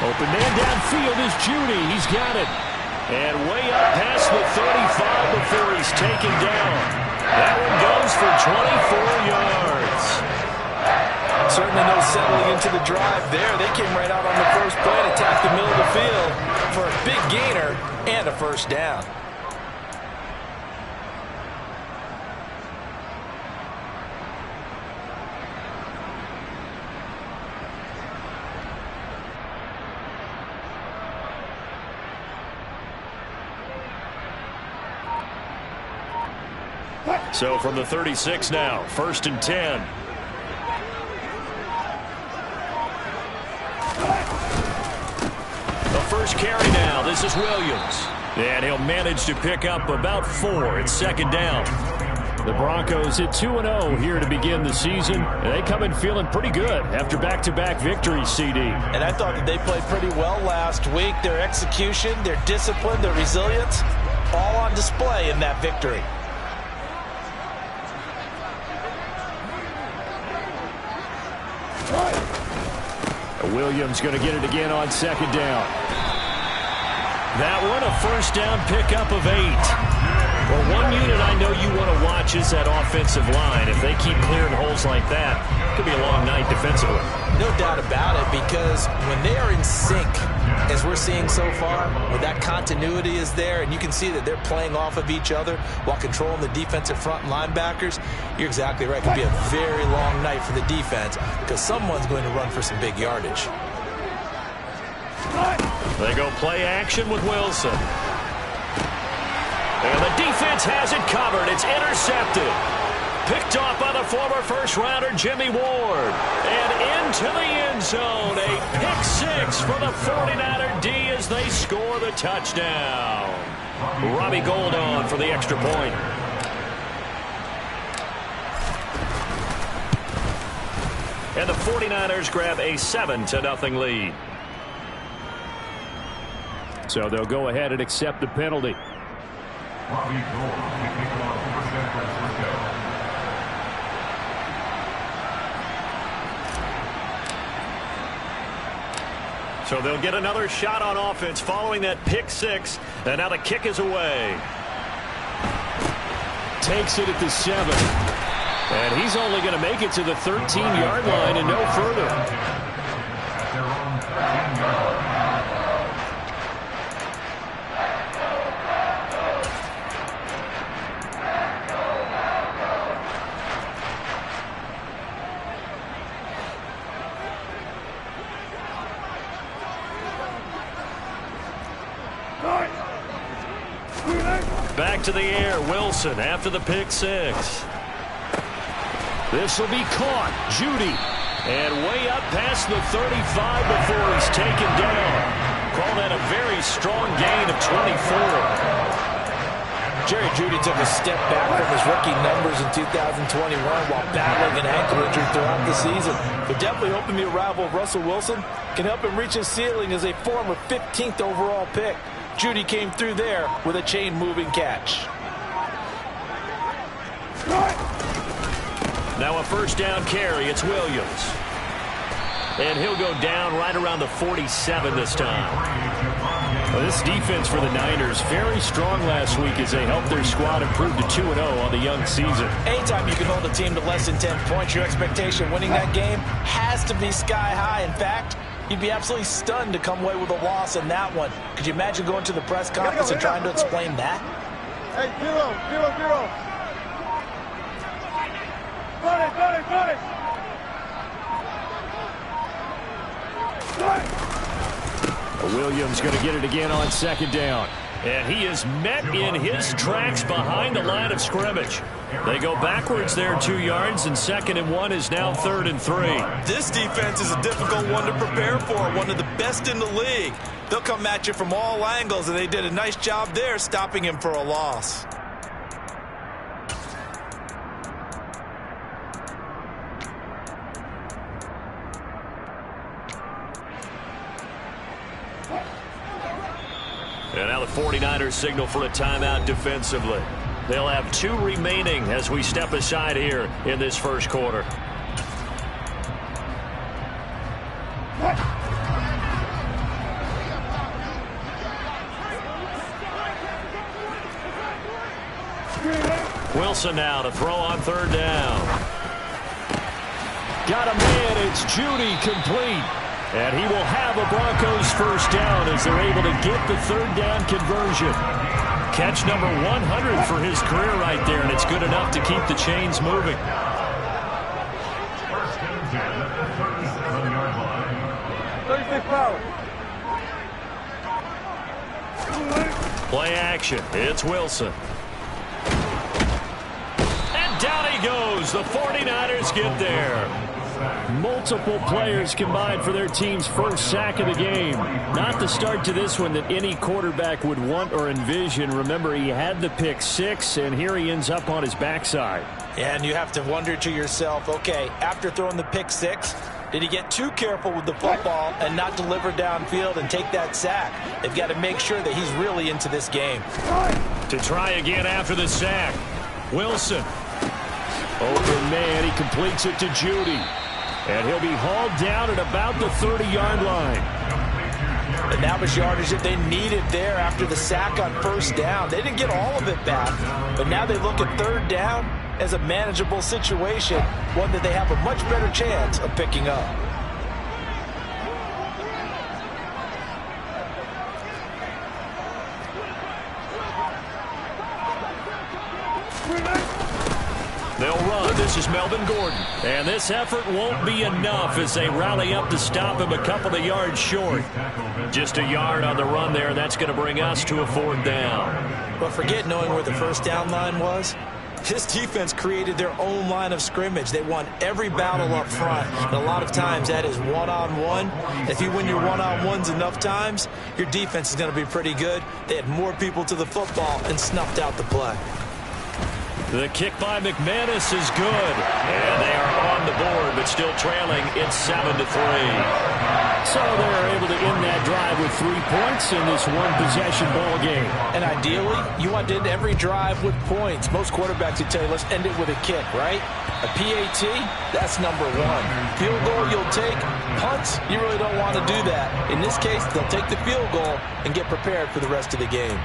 Open man downfield is Judy. He's got it. And way up past the 35 before he's taken down. That one goes for 24 yards. Certainly no settling into the drive there. They came right out on the first play and attacked the middle of the field for a big gainer and a first down. So from the 36 now, 1st and 10. The first carry now. This is Williams. And he'll manage to pick up about 4. It's 2nd down. The Broncos at 2-0 here to begin the season. They come in feeling pretty good after back-to-back victories, CD. And I thought that they played pretty well last week. Their execution, their discipline, their resilience, all on display in that victory. Williams going to get it again on 2nd down. That one a first down pickup of 8. Well, one unit I know you want to watch is that offensive line. If they keep clearing holes like that, it could be a long night defensively. No doubt about it, because when they are in sync, as we're seeing so far, when that continuity is there and you can see that they're playing off of each other while controlling the defensive front linebackers, you're exactly right. It could be a very long night for the defense because someone's going to run for some big yardage. They go play action with Wilson. And the defense has it covered. It's intercepted. Picked off by the former first-rounder Jimmy Ward. And into the end zone. A pick 6 for the 49er D as they score the touchdown. Robbie Gould on for the extra point. And the 49ers grab a 7-0 lead. So they'll go ahead and accept the penalty. So they'll get another shot on offense following that pick 6. And now the kick is away. Takes it at the 7. And he's only going to make it to the 13-yard line and no further. Back to the air, Wilson after the pick 6. This will be caught. Judy. And way up past the 35 before he's taken down. Call that a very strong gain of 24. Jerry Judy took a step back from his rookie numbers in 2021 while battling an ankle injury throughout the season. But definitely hoping the arrival of Russell Wilson can help him reach his ceiling as a former 15th overall pick. Judy came through there with a chain-moving catch. Now a first down carry. It's Williams. And he'll go down right around the 47 this time. Well, this defense for the Niners, very strong last week as they helped their squad improve to 2-0 on the young season. Anytime you can hold a team to less than 10 points, your expectation of winning that game has to be sky high. In fact, you'd be absolutely stunned to come away with a loss in that one. Could you imagine going to the press conference and trying to explain that? Hey, 0-0-0. Got it. Williams going to get it again on 2nd down. And he is met in his tracks behind the line of scrimmage. They go backwards there 2 yards, and 2nd and 1 is now 3rd and 3. This defense is a difficult one to prepare for, one of the best in the league. They'll come at you from all angles, and they did a nice job there stopping him for a loss. And now the 49ers signal for a timeout defensively. They'll have 2 remaining as we step aside here in this first quarter. Wilson now to throw on third down. Got a man. It's Judy complete. And he will have a Broncos first down as they're able to get the third down conversion. Catch number 100 for his career right there, and it's good enough to keep the chains moving. Play action. It's Wilson. And down he goes. The 49ers get there. Multiple players combined for their team's first sack of the game. Not the start to this one that any quarterback would want or envision. Remember, he had the pick six, and here he ends up on his backside. And you have to wonder to yourself, okay, after throwing the pick six, did he get too careful with the football and not deliver downfield and take that sack? They've got to make sure that he's really into this game. To try again after the sack. Wilson. Open man. He completes it to Judy. And he'll be hauled down at about the 30-yard line. And that was yardage that they needed there after the sack on first down. They didn't get all of it back, but now they look at third down as a manageable situation, one that they have a much better chance of picking up. They'll run. This is Melvin Gordon. And this effort won't be enough as they rally up to stop him a couple of yards short. Just a yard on the run there. That's going to bring us to a fourth down. But forget knowing where the first down line was. This defense created their own line of scrimmage. They won every battle up front. And a lot of times that is one-on-one. If you win your one-on-ones enough times, your defense is going to be pretty good. They had more people to the football and snuffed out the play. The kick by McManus is good. And they are on the board, but still trailing. It's 7-3. So they're able to end that drive with 3 points in this one-possession ball game. And ideally, you want to end every drive with points. Most quarterbacks would tell you, let's end it with a kick, right? A PAT, that's number one. Field goal you'll take. Punts, you really don't want to do that. In this case, they'll take the field goal and get prepared for the rest of the game.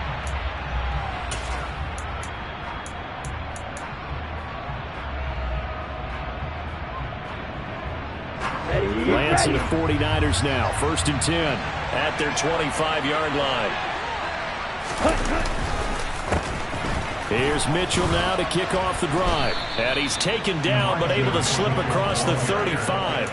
Lance and the 49ers now. 1st and 10 at their 25-yard line. Here's Mitchell now to kick off the drive. And he's taken down but able to slip across the 35.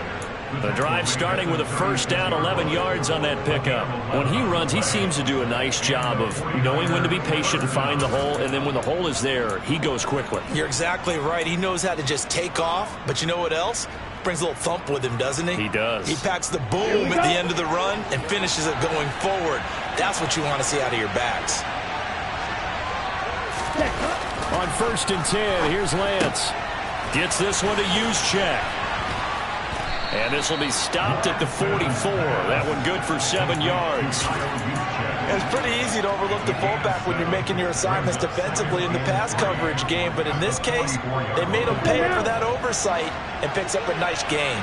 The drive starting with a first down, 11 yards on that pickup. When he runs, he seems to do a nice job of knowing when to be patient and find the hole, and then when the hole is there, he goes quickly. You're exactly right. He knows how to just take off, but you know what else? Brings a little thump with him, doesn't he? He does. He packs the boom at the end of the run and finishes it going forward. That's what you want to see out of your backs. On 1st and 10, here's Lance. Gets this one to Juszczyk. And this will be stopped at the 44. That one good for 7 yards. It's pretty easy to overlook the fullback when you're making your assignments defensively in the pass coverage game. But in this case, they made him pay for that oversight and picks up a nice gain.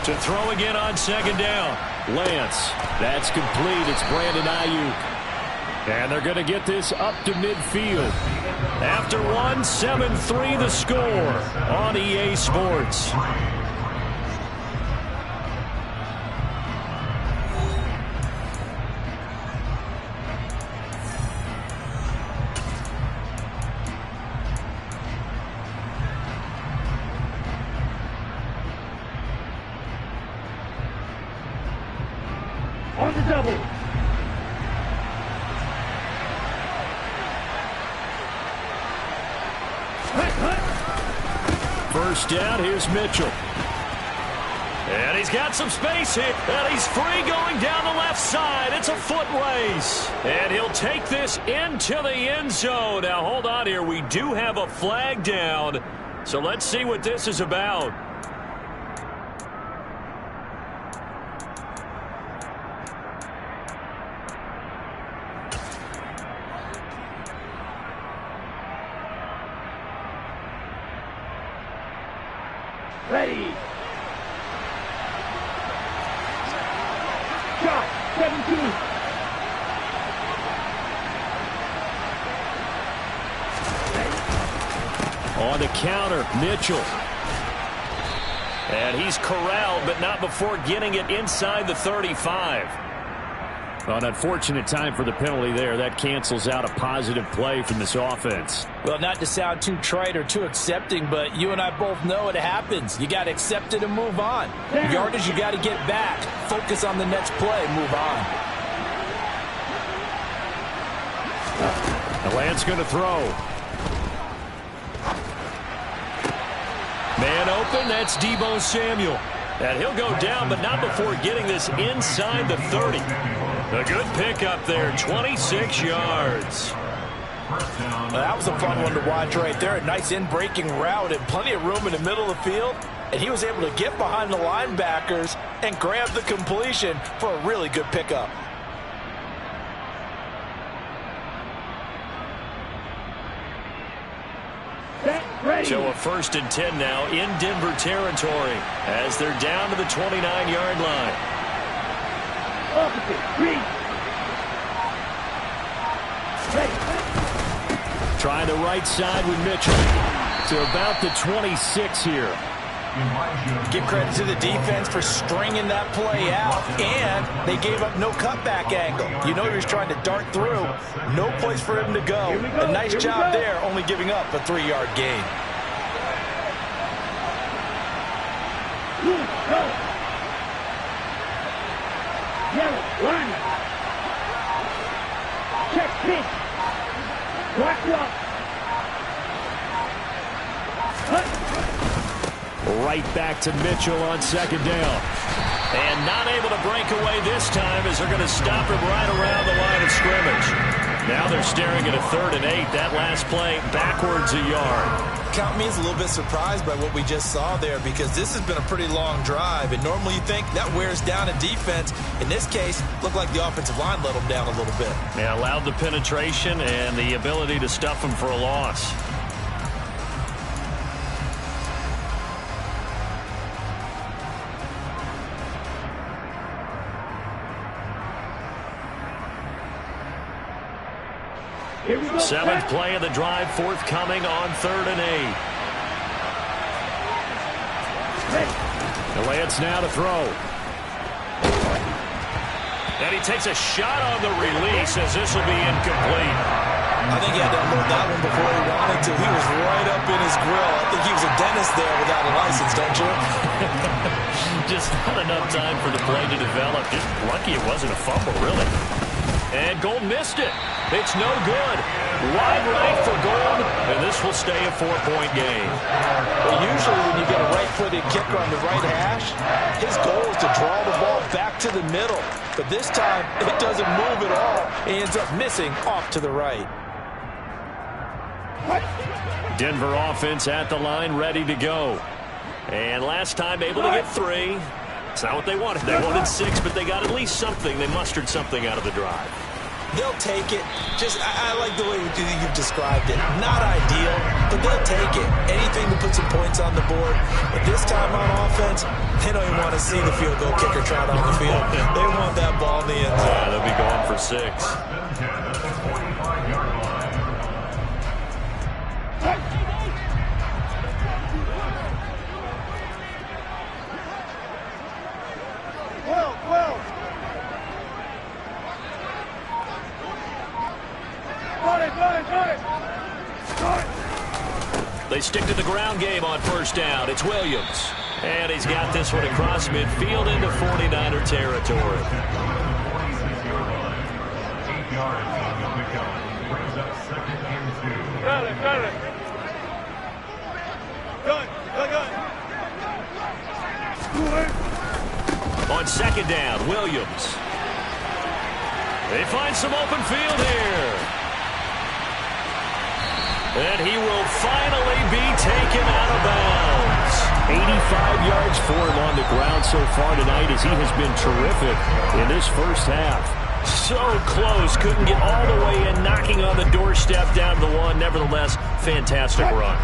To throw again on 2nd down. Lance. That's complete. It's Brandon Ayuk. And they're going to get this up to midfield. After one, 7-3 the score on EA Sports. On the double. First down, here's Mitchell. And he's got some space here. And he's free going down the left side. It's a foot race. And he'll take this into the end zone. Now, hold on here. We do have a flag down. So let's see what this is about. Ready. Shot. 17. counter. Mitchell. And he's corralled, but not before getting it inside the 35. An unfortunate time for the penalty there. That cancels out a positive play from this offense. Well, not to sound too trite or too accepting, but you and I both know it happens. You got to accept it and move on. Yardage, you got to get back. Focus on the next play. Move on. Lance going to throw. Man open, that's Deebo Samuel. And he'll go down, but not before getting this inside the 30. A good pickup there, 26 yards. That was a fun one to watch right there. A nice in-breaking route and plenty of room in the middle of the field. And he was able to get behind the linebackers and grab the completion for a really good pickup. So a 1st and 10 now in Denver territory as they're down to the 29-yard line. Trying the right side with Mitchell to about the 26 here. Give credit to the defense for stringing that play out, and they gave up no cutback angle. You know he was trying to dart through. No place for him to go. A nice job there, only giving up a 3-yard gain. Check pitch. Watch up. Right back to Mitchell on 2nd down. And not able to break away this time as they're going to stop him right around the line of scrimmage. Now they're staring at a 3rd and 8. That last play backwards a yard. Count me as a little bit surprised by what we just saw there, because this has been a pretty long drive, and normally you think that wears down a defense. In this case, looked like the offensive line let them down a little bit. Yeah, allowed the penetration and the ability to stuff them for a loss. Seventh play of the drive, forthcoming on 3rd and 8. Lance now to throw. And he takes a shot on the release as this will be incomplete. I think he had to unload that one before he wanted to. He was right up in his grill. I think he was a dentist there without a license, don't you? Just not enough time for the play to develop. Just lucky it wasn't a fumble, really. And Gold missed it. It's no good. Wide right for Gold, and this will stay a 4-point game. Well, usually when you get a right-footed kicker on the right hash, his goal is to draw the ball back to the middle. But this time, it doesn't move at all. He ends up missing off to the right. Denver offense at the line, ready to go. And last time able to get 3. It's not what they wanted. They wanted 6, but they got at least something. They mustered something out of the drive. They'll take it. I like the way you've described it. Not ideal, but they'll take it. Anything to put some points on the board. But this time on offense, they don't even want to see the field goal kicker trot on the field. They want that ball in the end zone. Yeah, they'll be going for 6. They stick to the ground game on 1st down. It's Williams. And he's got this one across midfield into 49er territory. On 2nd down, Williams. They find some open field here. And he will finally be taken out of bounds. 85 yards for him on the ground so far tonight as he has been terrific in this first half. So close, couldn't get all the way in, knocking on the doorstep down to the 1. Nevertheless, fantastic run.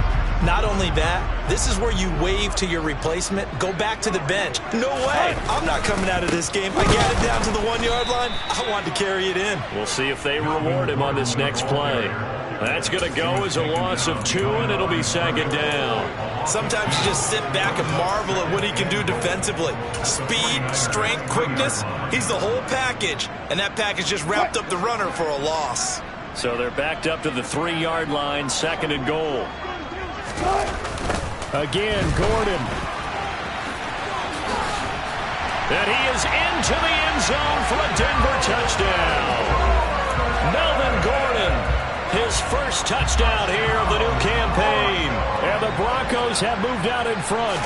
Not only that, this is where you wave to your replacement, go back to the bench. No way, I'm not coming out of this game. I got it down to the 1-yard line. I wanted to carry it in. We'll see if they reward him on this next play. That's going to go as a loss of 2, and it'll be second down. Sometimes you just sit back and marvel at what he can do defensively. Speed, strength, quickness, he's the whole package. And that package just wrapped up the runner for a loss. So they're backed up to the 3-yard line, second and goal. Again, Gordon. And he is into the end zone for a Denver touchdown. Melvin Gordon, his first touchdown here of the new campaign. And the Broncos have moved out in front.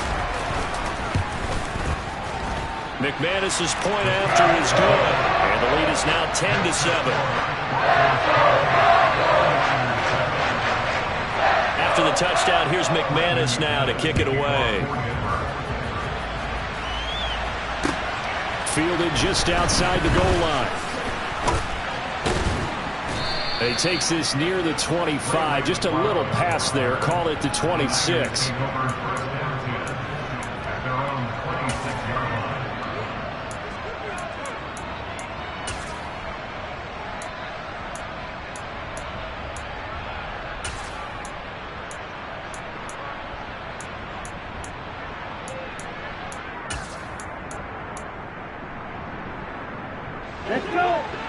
McManus's point after is good. And the lead is now 10-7. After the touchdown, here's McManus now to kick it away. Fielded just outside the goal line. And he takes this near the 25. Just a little pass there. Call it the 26.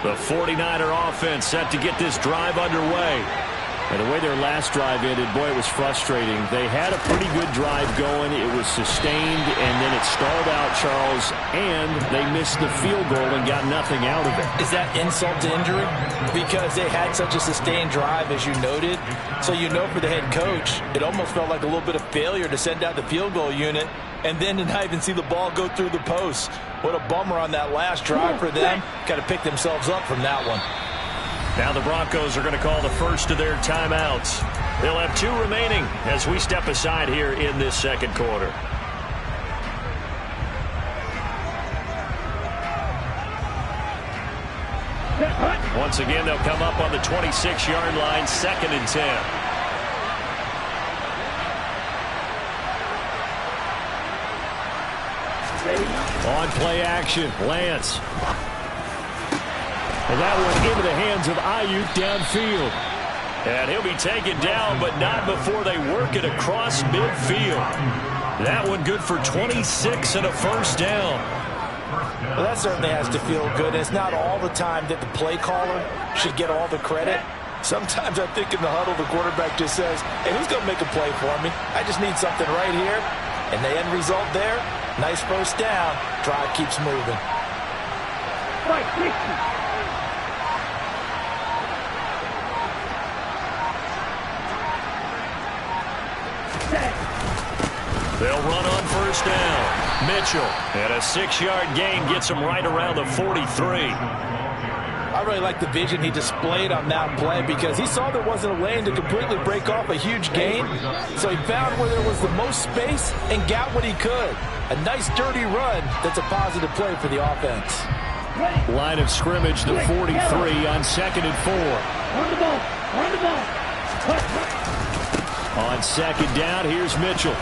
The 49er offense set to get this drive underway. And the way their last drive ended, boy, it was frustrating. They had a pretty good drive going. It was sustained, and then it stalled out, Charles, and they missed the field goal and got nothing out of it. Is that insult to injury? Because they had such a sustained drive, as you noted. So you know for the head coach, it almost felt like a little bit of failure to send out the field goal unit and then to not even see the ball go through the post. What a bummer on that last drive for them. Got to pick themselves up from that one. Now the Broncos are going to call the first of their timeouts. They'll have 2 remaining as we step aside here in this second quarter. Once again, they'll come up on the 26-yard line, second and 10. On play action, Lance. And that one into the hands of Ayuk downfield. And he'll be taken down, but not before they work it across midfield. That one good for 26 and a first down. Well, that certainly has to feel good. It's not all the time that the play caller should get all the credit. Sometimes I think in the huddle, the quarterback just says, hey, who's going to make a play for me? I just need something right here. And the end result there, nice first down. Drive keeps moving. Right, 60. They'll run on first down. Mitchell, and a 6-yard gain gets him right around the 43. I really like the vision he displayed on that play because he saw there wasn't a lane to completely break off a huge gain. So he found where there was the most space and got what he could. A nice dirty run that's a positive play for the offense. Line of scrimmage, the 43 on second and 4. On the ball. On the ball. On second down, here's Mitchell.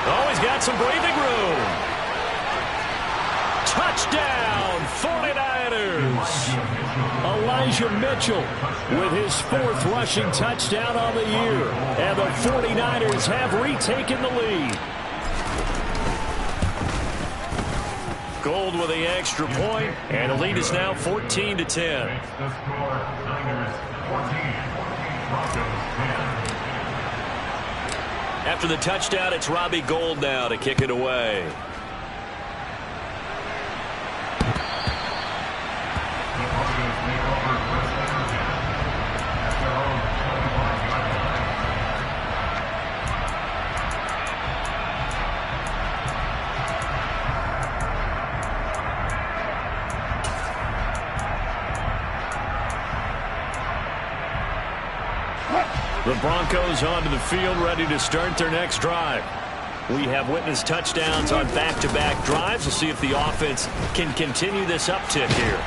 Oh, he's got some breathing room. Touchdown, 49ers. Elijah Mitchell with his 4th rushing touchdown on the year. And the 49ers have retaken the lead. Gold with the extra point, and the lead is now 14-10. After the touchdown, it's Robbie Gould now to kick it away. The Broncos onto the field, ready to start their next drive. We have witnessed touchdowns on back-to-back drives. We'll see if the offense can continue this uptick here.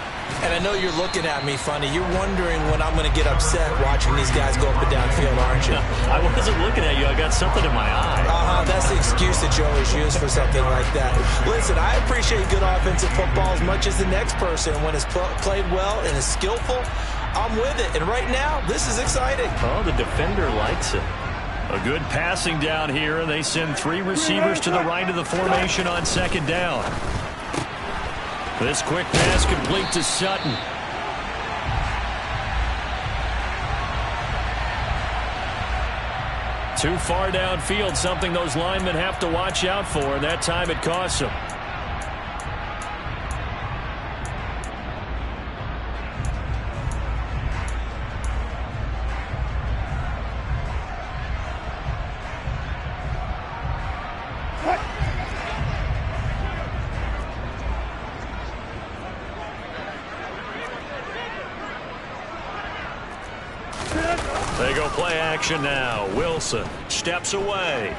And I know you're looking at me funny. You're wondering when I'm going to get upset watching these guys go up and down field, aren't you? I wasn't looking at you. I got something in my eye. That's the excuse that you always use for something like that. Listen, I appreciate good offensive football as much as the next person. When it's played well and is skillful, I'm with it. And right now, this is exciting. Oh, the defender likes it. A good passing down here, and they send 3 receivers to the right of the formation on second down. This quick pass complete to Sutton. Too far downfield, something those linemen have to watch out for, and that time it costs them. They go play action now. Wilson steps away.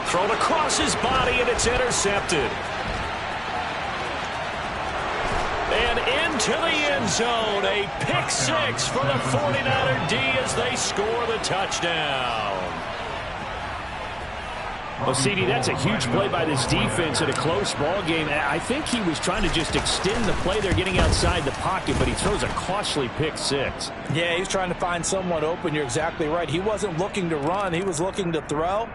Thrown across his body, and it's intercepted. And into the end zone. A pick 6 for the 49er D as they score the touchdown. Well, CD, that's a huge play by this defense in a close ball game. I think he was trying to just extend the play there, getting outside the pocket, but he throws a costly pick 6. Yeah, he's trying to find someone open. You're exactly right. He wasn't looking to run. He was looking to throw.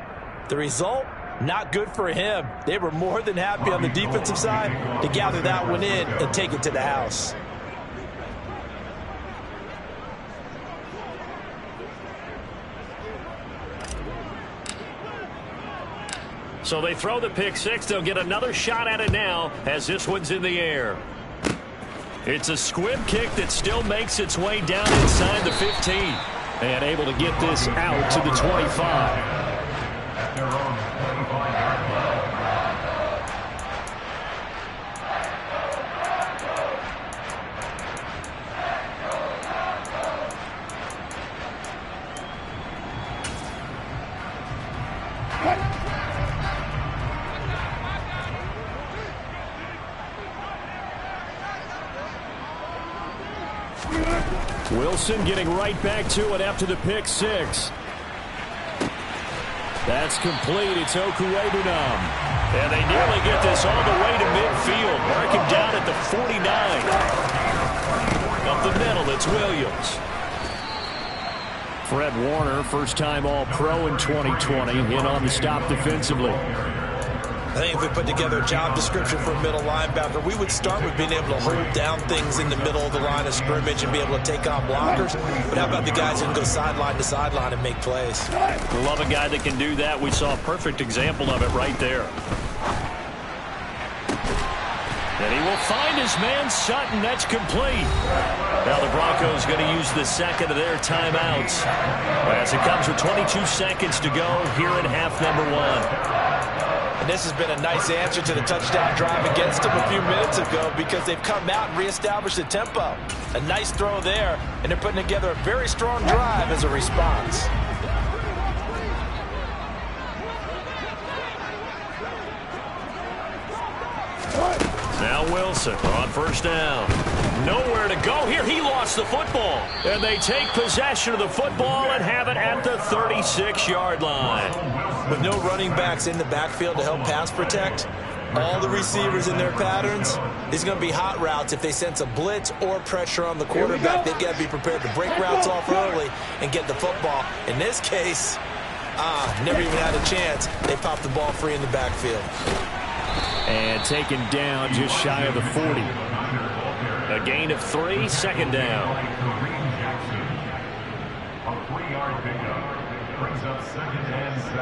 The result, not good for him. They were more than happy on the defensive side to gather that one in and take it to the house. So they throw the pick 6. They'll get another shot at it now as this one's in the air. It's a squib kick that still makes its way down inside the 15. And able to get this out to the 25. Wilson getting right back to it after the pick 6. That's complete. It's Okuwebunam. And they nearly get this all the way to midfield. Mark him down at the 49. Up the middle, it's Williams. Fred Warner, first-time All-Pro in 2020, in on the stop defensively. I think if we put together a job description for a middle linebacker, we would start with being able to hold down things in the middle of the line of scrimmage and be able to take on blockers. But how about the guys who can go sideline to sideline and make plays? Love a guy that can do that. We saw a perfect example of it right there. And he will find his man Sutton. That's complete. Now the Broncos going to use the second of their timeouts as it comes with 22 seconds to go here in half number 1. And this has been a nice answer to the touchdown drive against them a few minutes ago because they've come out and reestablished the tempo. A nice throw there, and they're putting together a very strong drive as a response. Now Wilson on first down. Nowhere to go here. He lost the football. And they take possession of the football and have it at the 36-yard line. With no running backs in the backfield to help pass protect, all the receivers in their patterns, these are going to be hot routes if they sense a blitz or pressure on the quarterback. They've got to be prepared to break routes off early and get the football. In this case, never even had a chance. They popped the ball free in the backfield. And taken down just shy of the 40. A gain of 3, second down. A 3-yard pickup brings up second and 7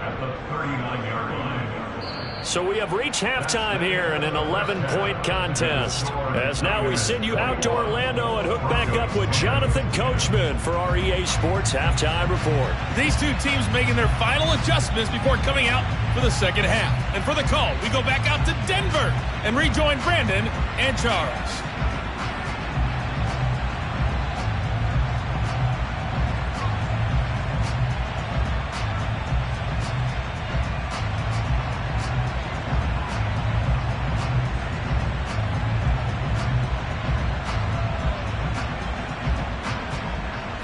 at the 39-yard line. So we have reached halftime here in an 11-point contest. As now we send you out to Orlando and hook back up with Jonathan Coachman for our EA Sports Halftime Report. These two teams making their final adjustments before coming out for the second half. And for the call, we go back out to Denver and rejoin Brandon and Charles.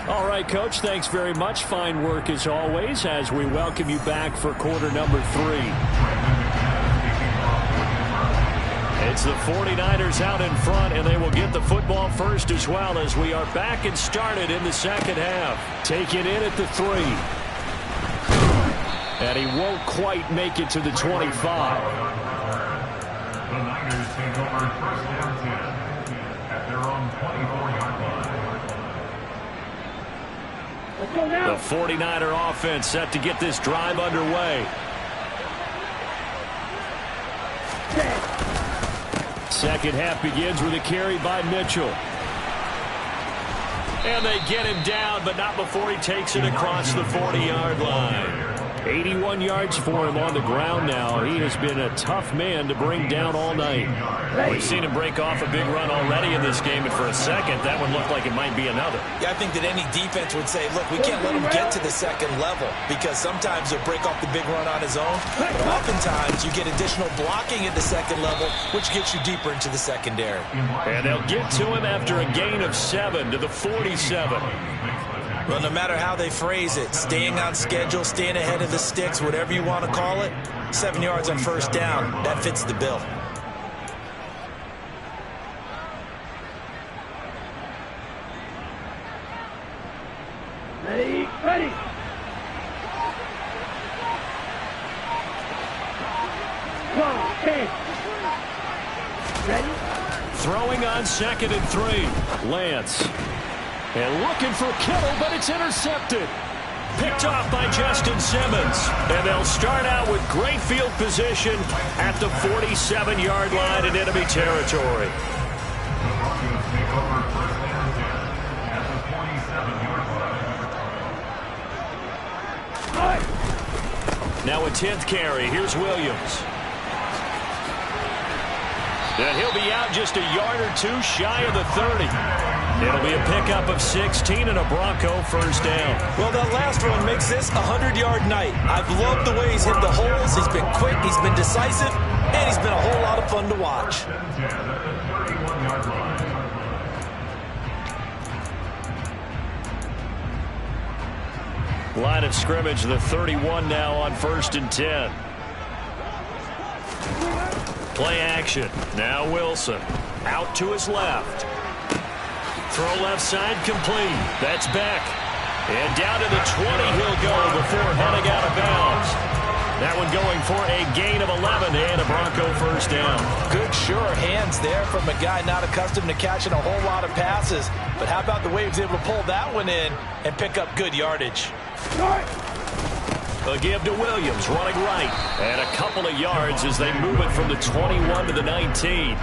All right, Coach, thanks very much. Fine work as always as we welcome you back for quarter number 3. It's the 49ers out in front, and they will get the football first as well as we are back and started in the second half. Take it in at the 3. And he won't quite make it to the 25. The Niners take over first and 10 at their own 24-yard line. The 49er offense set to get this drive underway. Second half begins with a carry by Mitchell. And they get him down, but not before he takes it across the 40-yard line. 81 yards for him on the ground now. He has been a tough man to bring down all night. We've seen him break off a big run already in this game, and for a second, that one looked like it might be another. Yeah, I think that any defense would say, look, we can't let him get to the second level because sometimes he'll break off the big run on his own, but oftentimes you get additional blocking at the second level, which gets you deeper into the secondary. And they'll get to him after a gain of 7 to the 47. Well, no matter how they phrase it, staying on schedule, staying ahead of the sticks, whatever you want to call it, 7 yards on first down, that fits the bill. Ready, ready. Go, okay. Ready? Throwing on 2nd and 3. Lance. And looking for Kittle, but it's intercepted. Picked off by Justin Simmons. And they'll start out with great field position at the 47-yard line in enemy territory. The Broncos take over first and 10 at the 47-yard line. Now a 10th carry. Here's Williams. And he'll be out just a yard or two shy of the 30. It'll be a pickup of 16 and a Bronco first down. Well, that last run makes this a 100-yard night. I've loved the way he's hit the holes. He's been quick, he's been decisive, and he's been a whole lot of fun to watch. Line of scrimmage, the 31 now on 1st and 10. Play action. Now Wilson. Out to his left. Throw left side complete. That's Beck. And down to the 20 he'll go before heading out of bounds. That one going for a gain of 11 and a Bronco first down. Good, sure hands there from a guy not accustomed to catching a whole lot of passes. But how about the way he was able to pull that one in and pick up good yardage? A give to Williams, running right. And a couple of yards as they move it from the 21 to the 19.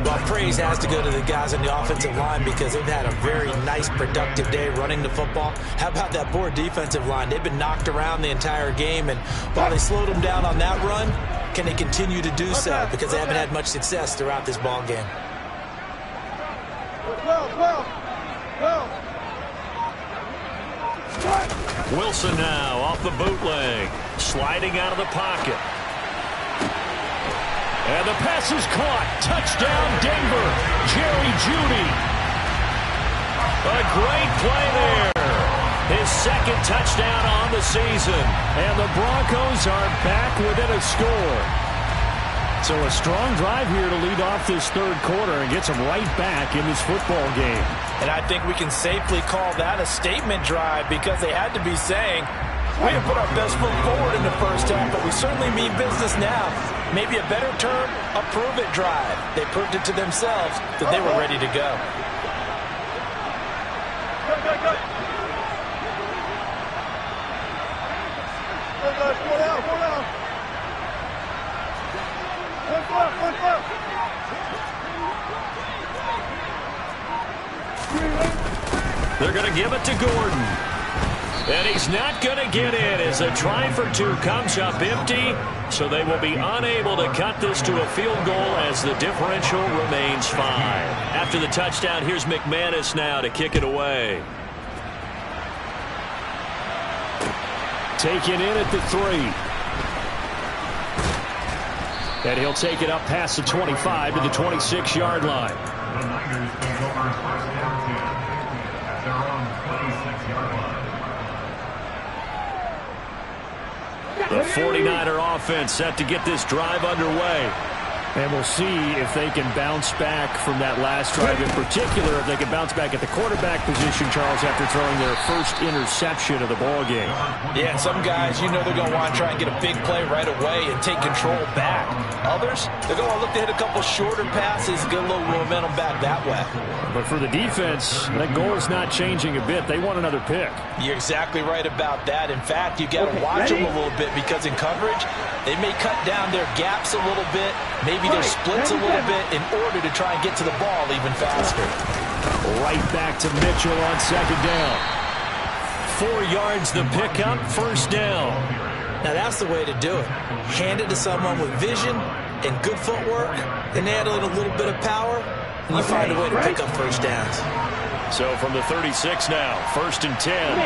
Well, praise has to go to the guys on the offensive line because they've had a very nice, productive day running the football. How about that poor defensive line? They've been knocked around the entire game, and while they slowed them down on that run, can they continue to do so? Because they haven't had much success throughout this ball game. Wilson now off the bootleg, sliding out of the pocket. And the pass is caught. Touchdown, Denver. Jerry Jeudy. A great play there. His second touchdown on the season. And the Broncos are back within a score. So a strong drive here to lead off this third quarter and gets them right back in this football game. And I think we can safely call that a statement drive because they had to be saying, we didn't put our best foot forward in the first half, but we certainly mean business now. Maybe a better term, a prove-it drive. They proved it to themselves that they were ready to go. They're going to give it to Gordon. And he's not going to get in as a try for two comes up empty. So they will be unable to cut this to a field goal as the differential remains 5. After the touchdown, here's McManus now to kick it away. Taken in at the 3. And he'll take it up past the 25 to the 26-yard line. The Niners take over first and 10 at their own 26-yard line. The 49er offense set to get this drive underway. And we'll see if they can bounce back from that last drive, in particular, if they can bounce back at the quarterback position, Charles, after throwing their first interception of the ball game. Yeah, some guys, you know they're going to want to try and get a big play right away and take control back. Others, they're going to look to hit a couple shorter passes and get a little momentum back that way. But for the defense, that goal is not changing a bit. They want another pick. You're exactly right about that. In fact, you got to watch them a little bit because in coverage, they may cut down their gaps a little bit, maybe their splits a little bit in order to try and get to the ball even faster. Right back to Mitchell on second down. 4 yards the pickup, first down. Now that's the way to do it. Hand it to someone with vision and good footwork, and add in a little bit of power, and you find a way to pick up first downs. So from the 36 now, first and 10.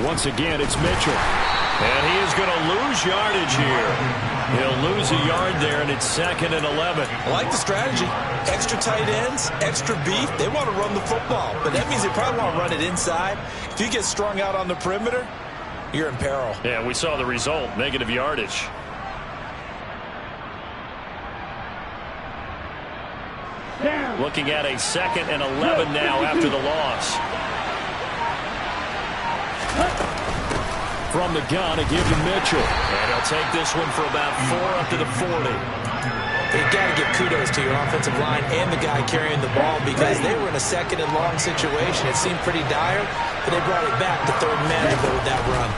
Once again, it's Mitchell. And he is going to lose yardage here. He'll lose a yard there, and it's second and 11. I like the strategy. Extra tight ends, extra beef. They want to run the football, but that means they probably want to run it inside. If you get strung out on the perimeter, you're in peril. Yeah, we saw the result, negative yardage. Looking at a second and 11 now after the loss. From the gun, a give to Mitchell. And he'll take this one for about 4 up to the 40. You've got to give kudos to your offensive line and the guy carrying the ball because they were in a second and long situation. It seemed pretty dire, but they brought it back to third and manageable with that run.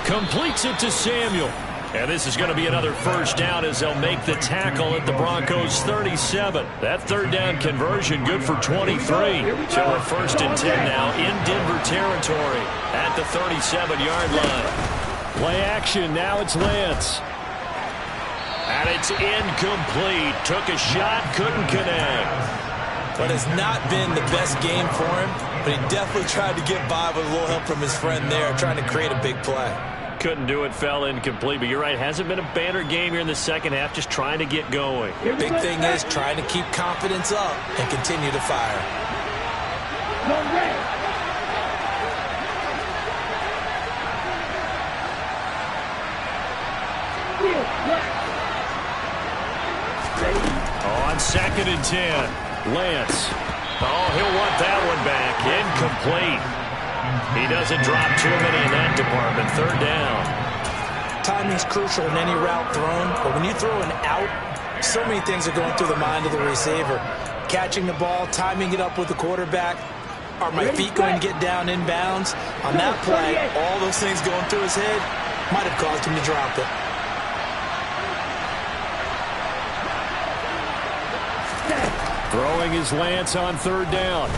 Completes it to Samuel. And this is going to be another first down as they'll make the tackle at the Broncos 37. That third down conversion good for 23. So we're first and 10 now in Denver territory at the 37-yard line. Play action. Now it's Lance. And it's incomplete. Took a shot, couldn't connect. But it's not been the best game for him, but he definitely tried to get by with a little help from his friend there, trying to create a big play. Couldn't do it, fell incomplete. But you're right, hasn't been a banner game here in the second half, just trying to get going. Big thing is trying to keep confidence up and continue to fire. On second and 10, Lance. Oh, he'll want that one back. Incomplete. He doesn't drop too many in that department. Third down. Timing's crucial in any route thrown, but when you throw an out, so many things are going through the mind of the receiver. Catching the ball, timing it up with the quarterback. Are my feet going to get down in bounds? On that play, all those things going through his head might have caused him to drop it. Throwing is Lance on third down.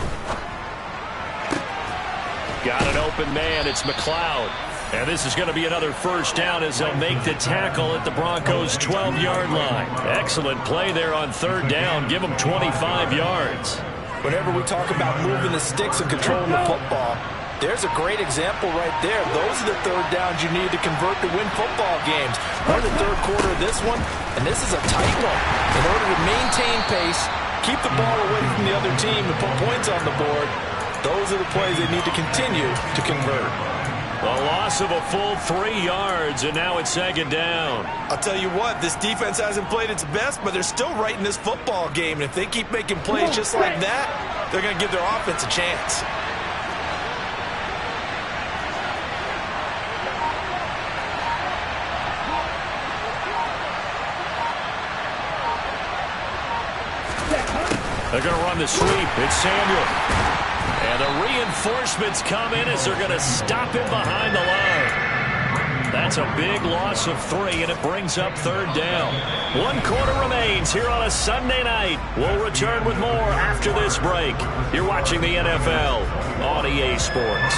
Got an open man. It's McLeod. And this is going to be another first down as they'll make the tackle at the Broncos' 12-yard line. Excellent play there on third down. Give them 25 yards. Whenever we talk about moving the sticks and controlling the football, there's a great example right there. Those are the third downs you need to convert to win football games. We're in the third quarter of this one, and this is a tight one. In order to maintain pace, keep the ball away from the other team and put points on the board, those are the plays they need to continue to convert. A loss of a full 3 yards, and now it's second down. I'll tell you what, this defense hasn't played its best, but they're still right in this football game. And if they keep making plays just like that, they're going to give their offense a chance. They're going to run the sweep. It's Samuel. And the reinforcements come in as they're going to stop him behind the line. That's a big loss of 3, and it brings up third down. 1 quarter remains here on a Sunday night. We'll return with more after this break. You're watching the NFL on EA Sports.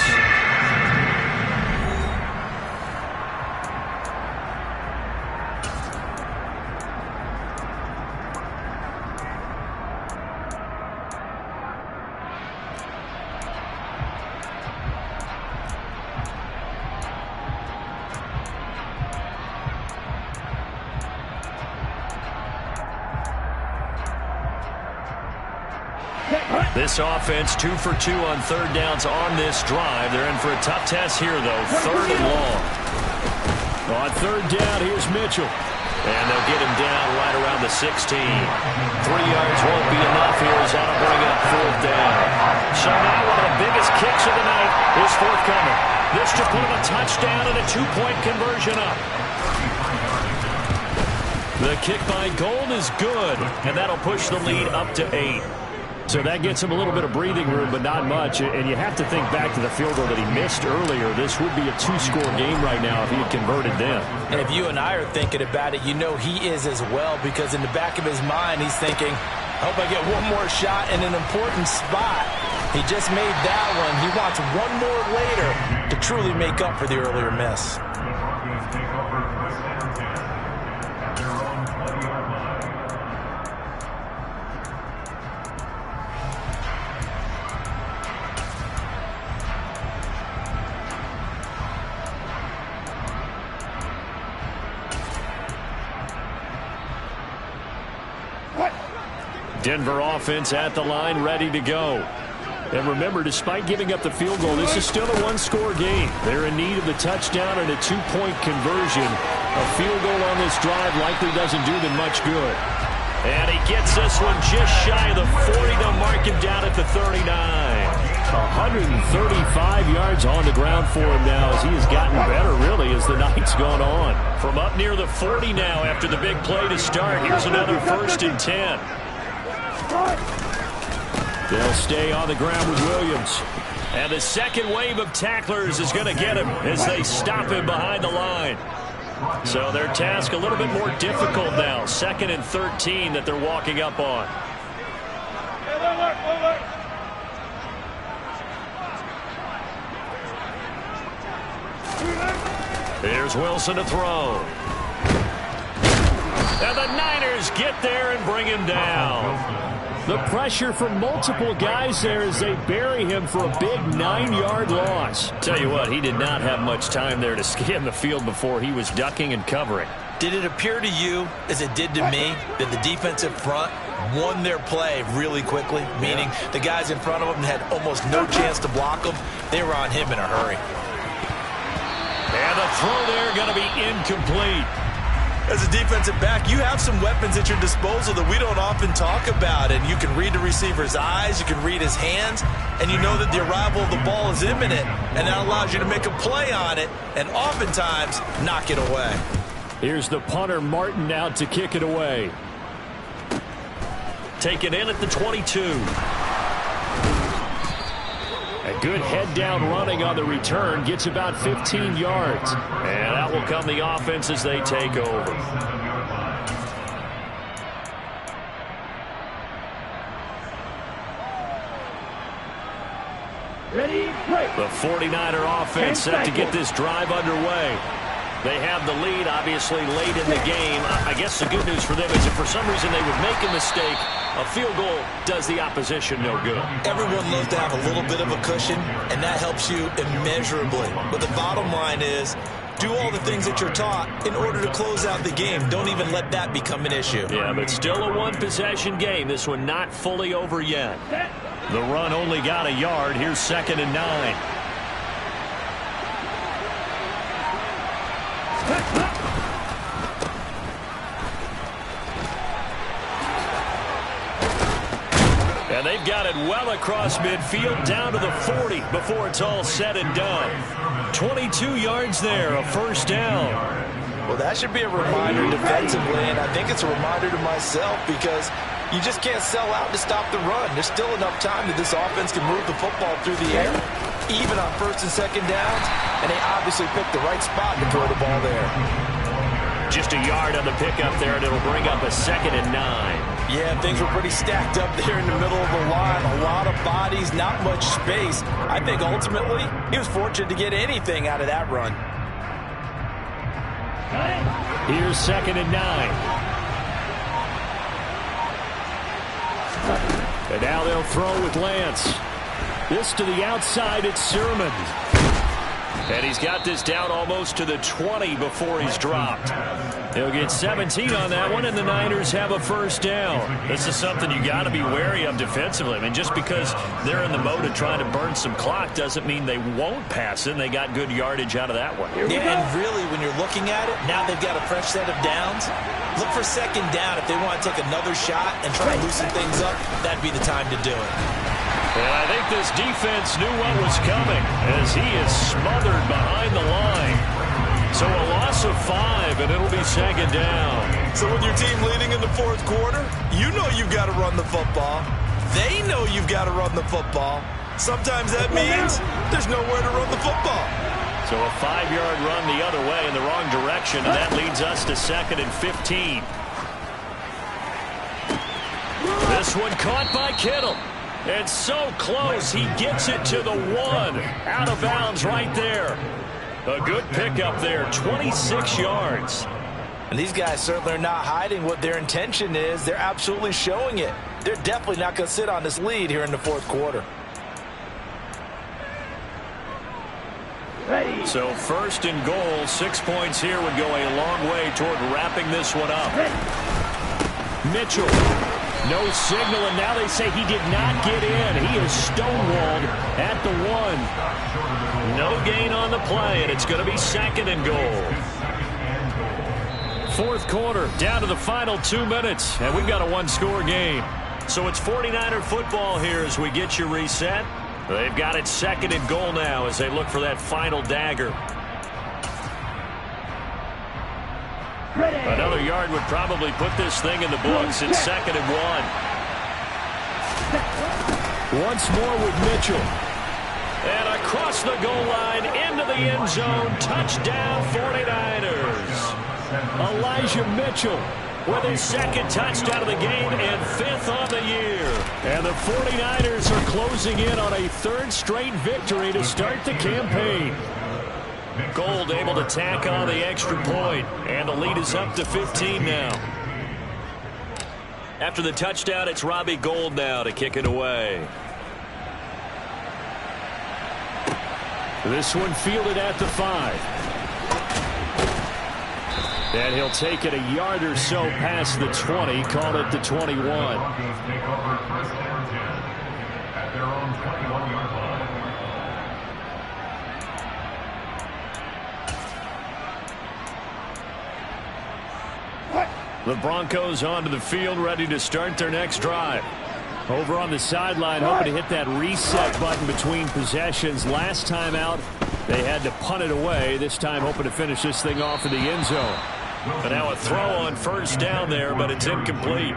This offense 2 for 2 on third downs on this drive. They're in for a tough test here, though. 3rd and long. On third down, here's Mitchell. And they'll get him down right around the 16. 3 yards won't be enough here as that'll bring up 4th down. So now one of the biggest kicks of the night is forthcoming. This to put him a touchdown and a 2-point conversion up. The kick by Gold is good, and that'll push the lead up to 8. So that gets him a little bit of breathing room, but not much. And you have to think back to the field goal that he missed earlier. This would be a 2-score game right now if he had converted them. And if you and I are thinking about it, you know he is as well, because in the back of his mind, he's thinking, I hope I get one more shot in an important spot. He just made that one. He wants one more later to truly make up for the earlier miss. Denver offense at the line, ready to go. And remember, despite giving up the field goal, this is still a 1-score game. They're in need of the touchdown and a 2-point conversion. A field goal on this drive likely doesn't do them much good. And he gets this one just shy of the 40. They'll mark him down at the 39. 135 yards on the ground for him now as he has gotten better, really, as the night's gone on. From up near the 40 now after the big play to start. Here's another 1st and 10. They'll stay on the ground with Williams. And the second wave of tacklers is going to get him as they stop him behind the line. So their task a little bit more difficult now. 2nd and 13 that they're walking up on. Here's Wilson to throw. And the Niners get there and bring him down. The pressure from multiple guys there as they bury him for a big 9-yard loss. Tell you what, he did not have much time there to scan the field before he was ducking and covering. Did it appear to you, as it did to me, that the defensive front won their play really quickly? Meaning the guys in front of them had almost no chance to block them. They were on him in a hurry. And the throw there going to be incomplete. As a defensive back, you have some weapons at your disposal that we don't often talk about. And you can read the receiver's eyes, you can read his hands, and you know that the arrival of the ball is imminent. And that allows you to make a play on it and oftentimes knock it away. Here's the punter, Martin, out to kick it away. Taken in at the 22. A good head-down running on the return. Gets about 15 yards. And that will come the offense as they take over. Ready, break. The 49er offense set to get this drive underway. They have the lead, obviously, late in the game. I guess the good news for them is if for some reason they would make a mistake, a field goal does the opposition no good. Everyone loves to have a little bit of a cushion, and that helps you immeasurably. But the bottom line is, do all the things that you're taught in order to close out the game. Don't even let that become an issue. Yeah, but still a one-possession game. This one not fully over yet. The run only got a yard. Here's 2nd and 9. And they've got it well across midfield down to the 40 before it's all said and done. 22 yards there, a 1st down. Well, that should be a reminder defensively, and I think it's a reminder to myself because you just can't sell out to stop the run. There's still enough time that this offense can move the football through the air, even on 1st and 2nd downs, and they obviously picked the right spot to throw the ball there. Just a yard on the pickup there, and it'll bring up a 2nd and 9. Yeah, things were pretty stacked up there in the middle of the line. A lot of bodies, not much space. I think ultimately he was fortunate to get anything out of that run. Here's 2nd and 9. And now they'll throw with Lance. This to the outside, it's Sermon. And he's got this down almost to the 20 before he's dropped. He'll get 17 on that one, and the Niners have a first down. This is something you got to be wary of defensively. I mean, just because they're in the mode of trying to burn some clock doesn't mean they won't pass it, and they got good yardage out of that one. Yeah, and really, when you're looking at it, now they've got a fresh set of downs. Look for second down. If they want to take another shot and try to loosen things up, that'd be the time to do it. And I think this defense knew what was coming as he is smothered behind the line. So a loss of 5, and it'll be second down. So with your team leading in the fourth quarter, you know you've got to run the football. They know you've got to run the football. Sometimes that means there's nowhere to run the football. So a 5-yard run the other way in the wrong direction, and that leads us to 2nd and 15. This one caught by Kittle. It's so close, he gets it to the 1. Out of bounds right there. A good pickup there, 26 yards. And these guys certainly are not hiding what their intention is. They're absolutely showing it. They're definitely not going to sit on this lead here in the fourth quarter. So 1st and goal, 6 points here would go a long way toward wrapping this one up. Mitchell, no signal, and now they say he did not get in. He is stonewalled at the 1. No gain on the play, and it's going to be 2nd and goal. Fourth quarter, down to the final 2 minutes, and we've got a 1-score game. So it's 49er football here as we get you reset. They've got it 2nd and goal now as they look for that final dagger. Another yard would probably put this thing in the books. It's 2nd and 1. Once more with Mitchell. And across the goal line into the end zone. Touchdown 49ers. Elijah Mitchell with his 2nd touchdown of the game and 5th on the year. And the 49ers are closing in on a 3rd straight victory to start the campaign. Gold able to tack on the extra point, and the lead is up to 15 now. After the touchdown, it's Robbie Gould now to kick it away. This one fielded at the 5. And he'll take it a yard or so past the 20, call it the 21. Broncos take over 1st and 10 at their own 21-yard line. The Broncos onto the field, ready to start their next drive. Over on the sideline, hoping to hit that reset button between possessions. Last time out, they had to punt it away. This time, hoping to finish this thing off in the end zone. But now a throw on 1st down there, but it's incomplete.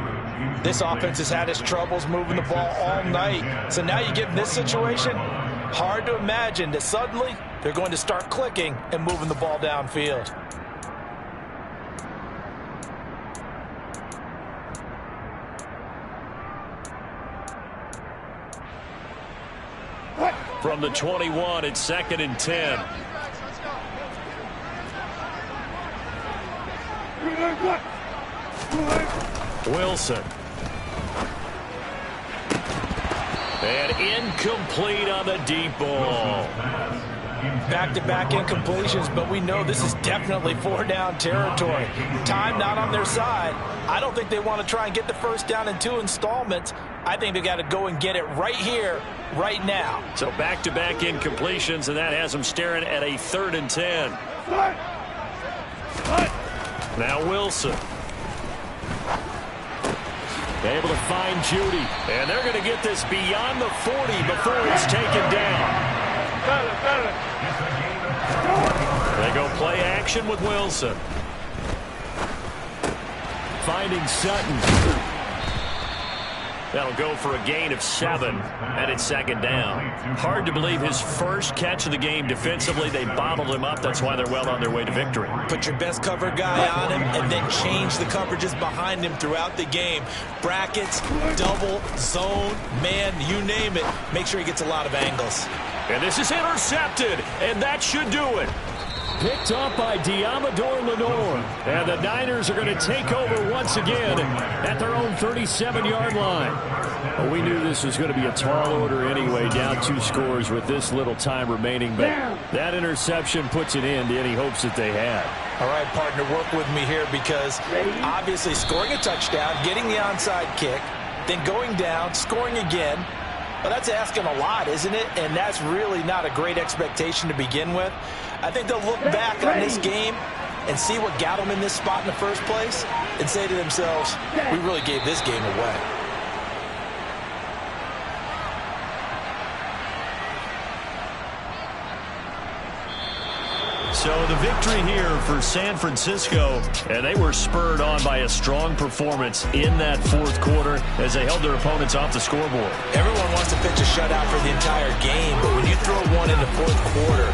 This offense has had its troubles moving the ball all night. So now you get in this situation, hard to imagine that suddenly they're going to start clicking and moving the ball downfield. From the 21, it's 2nd and 10. Wilson. And incomplete on the deep ball. Back-to-back incompletions, but we know this is definitely 4-down territory. Time not on their side. I don't think they want to try and get the 1st down in 2 installments. I think they got to go and get it right here, right now. So back-to-back incompletions, and that has them staring at a 3rd and 10. Now Wilson. Able to find Judy. And they're going to get this beyond the 40 before it's taken down. They go play action with Wilson. Finding Sutton. That'll go for a gain of 7, and it's 2nd down. Hard to believe his first catch of the game defensively. They bottled him up. That's why they're well on their way to victory. Put your best cover guy on him and then change the coverages behind him throughout the game. Brackets, double, zone, man, you name it. Make sure he gets a lot of angles. And this is intercepted, and that should do it. picked off by Diamador Lenore. And the Niners are going to take over once again at their own 37-yard line. Well, we knew this was going to be a tall order anyway, down 2 scores with this little time remaining. But that interception puts an end to any hopes that they had. All right, partner, work with me here because obviously scoring a touchdown, getting the onside kick, then going down, scoring again. Well, that's asking a lot, isn't it? And that's really not a great expectation to begin with. I think they'll look back on this game and see what got them in this spot in the first place and say to themselves, we really gave this game away. So the victory here for San Francisco, and they were spurred on by a strong performance in that fourth quarter as they held their opponents off the scoreboard. Everyone wants to pitch a shutout for the entire game, but when you throw one in the fourth quarter,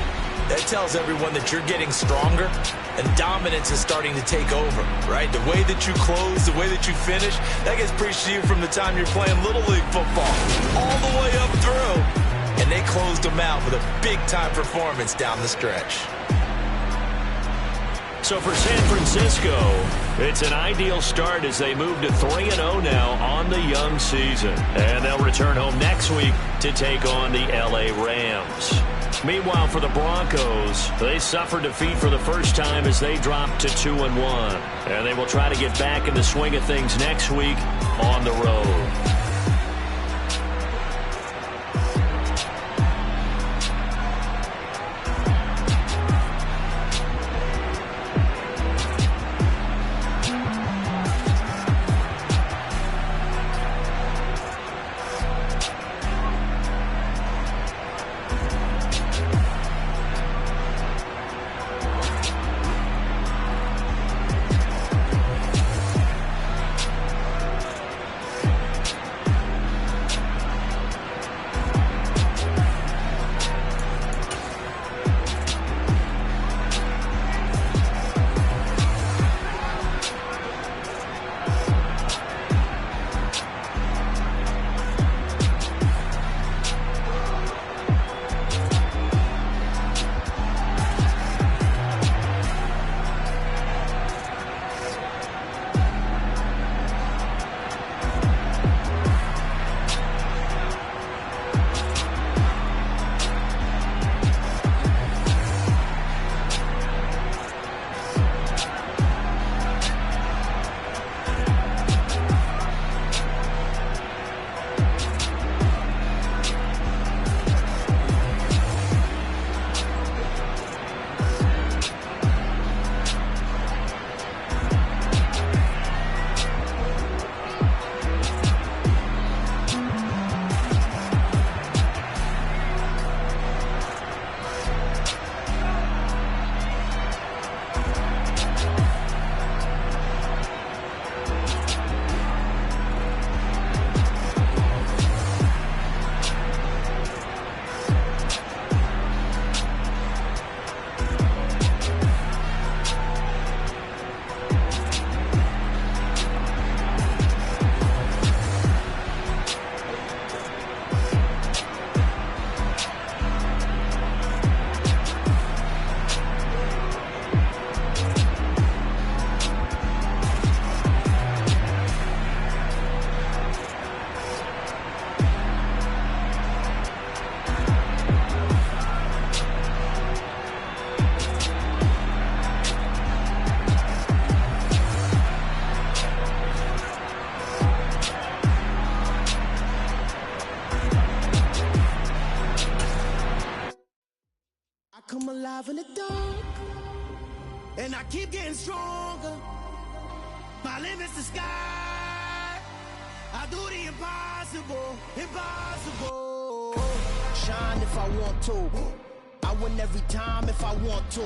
that tells everyone that you're getting stronger and dominance is starting to take over, right? The way that you close, the way that you finish, that gets preached to you from the time you're playing Little League football all the way up through, and they closed them out with a big-time performance down the stretch. So for San Francisco, it's an ideal start as they move to 3-0 now on the young season. And they'll return home next week to take on the LA Rams. Meanwhile, for the Broncos, they suffered defeat for the first time as they dropped to 2-1. And they will try to get back in the swing of things next week on the road. Come alive in the dark, and I keep getting stronger. My limit's the sky. I do the impossible, impossible. Shine if I want to. I win every time if I want to.